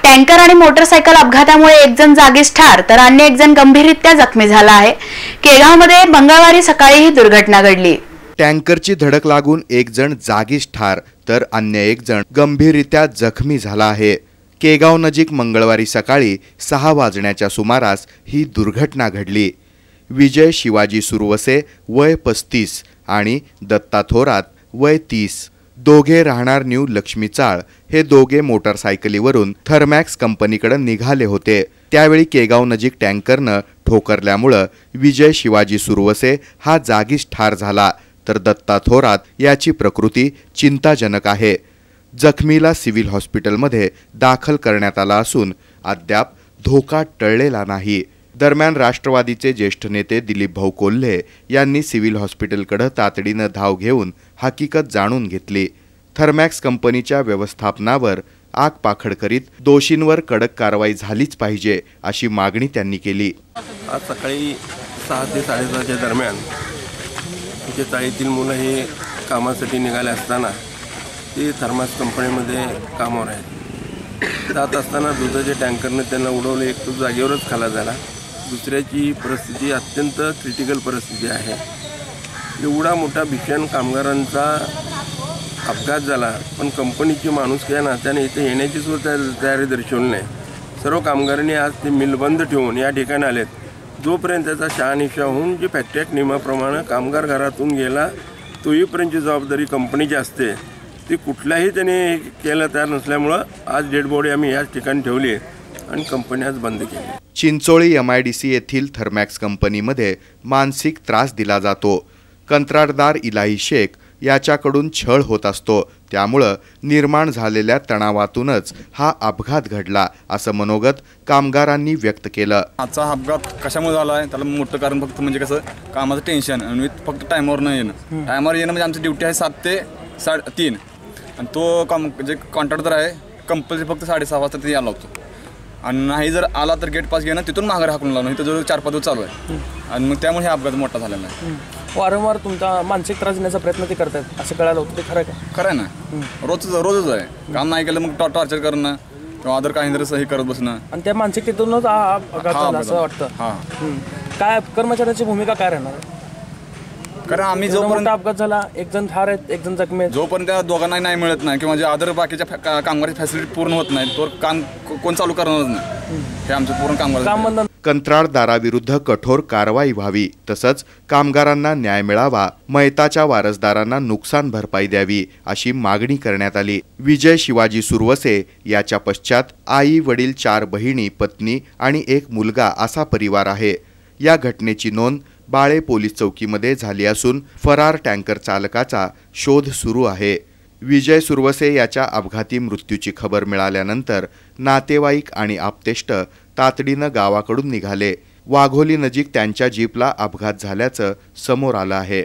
Tanker आणि motorcycle अपघातामुळे एक जण जागीच ठार तर अन्य एक जण गंभीररित्या जखमी झाला आहे। केगावमध्ये मंगळवारी सकाळी ही दुर्घटना घडली। टँकरची धडक लागून एक जण जागीच ठार तर अन्य एक जण गंभीररित्या जखमी झाला आहे। केगाव नजीक मंगळवारी सकाळी 6 वाजण्याच्या सुमारास ही दुर्घटना घडली। विजय शिवाजी सुरवसे वय 35 आणि दत्ता थोरात वय 30 दोघे राहणार न्यू लक्ष्मी चाळ हे दोघे मोटरसायकलीवरून थर्मॅक्स कंपनीकडे निघाले होते। त्यावेळी केगाव नजीक टँकरनं ठोकरल्यामुळे विजय शिवाजी सुरवसे हा जागीच ठार झाला तर दत्ता थोरात याची प्रकृती चिंताजनक आहे। जखमीला सिव्हिल हॉस्पिटलमध्ये दाखल करण्यात आला असून अद्याप धोका टळलेला नाही। दरम्यान राष्ट्रवादीचे ज्येष्ठ नेते दिलीप भाऊ कोल्हे यांनी सिव्हिल हॉस्पिटलकडे तातडीनं धाव घेऊन हकीकत जाणून घेतली। थर्मॅक्स कंपनीच्या व्यवस्थापनावर आगपाखड करीत दोषींवर कडक कारवाई झालीच पाहिजे अशी मागणी त्यांनी केली। आज सकाळी 6 ते 6:30च्या दरम्यान तिथे चाळीतील मुलं हे कामासाठी निघाले असताना ते थर्मॅक्स कंपनीमध्ये कामावर आहेत। जात असताना दुधाच्या टँकरने त्यांना उडवले। एक तो जागेवरच खाला झाला, दुसऱ्याची परिस्थिती अत्यंत क्रिटिकल परिस्थिती आहे। एवढा मोठा भीषण कामगारांचा अपघात झाला, पण कंपनीची माणुसकी या नात्याने इथे येण्याची सुद्धा तयारी दर्शवली नाही। सर्व कामगारांनी आज ते मिल बंद ठेवून या ठिकाणी आलेत। जोपर्यंत त्याचा शहानिशा होऊन जी फॅक्टरी ॲक्ट नियमाप्रमाणे कामगार घरातून गेला तोहीपर्यंतची जबाबदारी कंपनीची असते, ती कुठल्याही त्याने केलं तयार नसल्यामुळं आज डेड बॉडी आम्ही याच ठिकाणी ठेवली आणि कंपनी आज बंद केली। चिंचोळी MIDC येथील थर्मॅक्स कंपनीमध्ये मानसिक त्रास दिला जातो। कंत्राटदार इलाही शेख याच्याकडून छळ होत असतो, त्यामुळे निर्माण झालेल्या तणावातूनच हा अपघात घडला असं मनोगत कामगारांनी व्यक्त केलं। आजचा अपघात कशामुळे झाला आहे त्याला मोठं कारण फक्त म्हणजे कसं कामाचं टेन्शन आणि फक्त टायमावर न येणं। टायमावर येणं म्हणजे आमची ड्युटी आहे 7 ते 3:30 आणि तो जे कॉन्ट्रॅक्टर आहे कंपल्सरी फक्त 6:30 वाजता ते यायला होतो आणि नाही जर आला तर गेट पास घेणं तिथून माघारी हाकून लावणं। इथं जवळ 4-5 दिवस चालू आहे आणि मग त्यामुळे हे अपघात मोठा झालेला आहे। वारंवार तुमचा मानसिक त्रास देण्याचा प्रयत्न ते करतात असं कळालं होतं, ते खरं आहे का? खरं आहे ना, रोजच आहे। काम नाही केलं मग टॉर्चर करणं किंवा अदर काही सही करत बसणं आणि त्या मानसिकतेतूनच अपघात झाला असं वाटतं। काय कर्मचाऱ्याची भूमिका काय राहणार? कारण आम्ही जोपर्यंत अपघात झाला, एक जण ठार आहेत, एक जण जखमी आहेत, जोपर्यंत त्या दोघांना नाही मिळत नाही किंवा जे अदर बाकीच्या कामगाराची फॅसिलिटी पूर्ण होत नाही तो काम कोण चालू करणारच नाही। हे आमचं पूर्ण कामगार कंत्राटदाराविरुद्ध कठोर कारवाई व्हावी, तसंच कामगारांना न्याय मिळावा, मयताच्या वारसदारांना नुकसान भरपाई द्यावी अशी मागणी करण्यात आली। विजय शिवाजी सुरवसे याच्या पश्चात आई, वडील, 4 बहिणी, पत्नी आणि 1 मुलगा असा परिवार आहे। या घटनेची नोंद बाळे पोलीस चौकीमध्ये झाली असून फरार टँकर चालकाचा शोध सुरू आहे। विजय सुरवसे याच्या अपघाती मृत्यूची खबर मिळाल्यानंतर नातेवाईक आणि आप्तेष्ट तातडीनं गावाकडून निघाले। वाघोली नजीक त्यांच्या जीपला अपघात झाल्याचं समोर आलं आहे।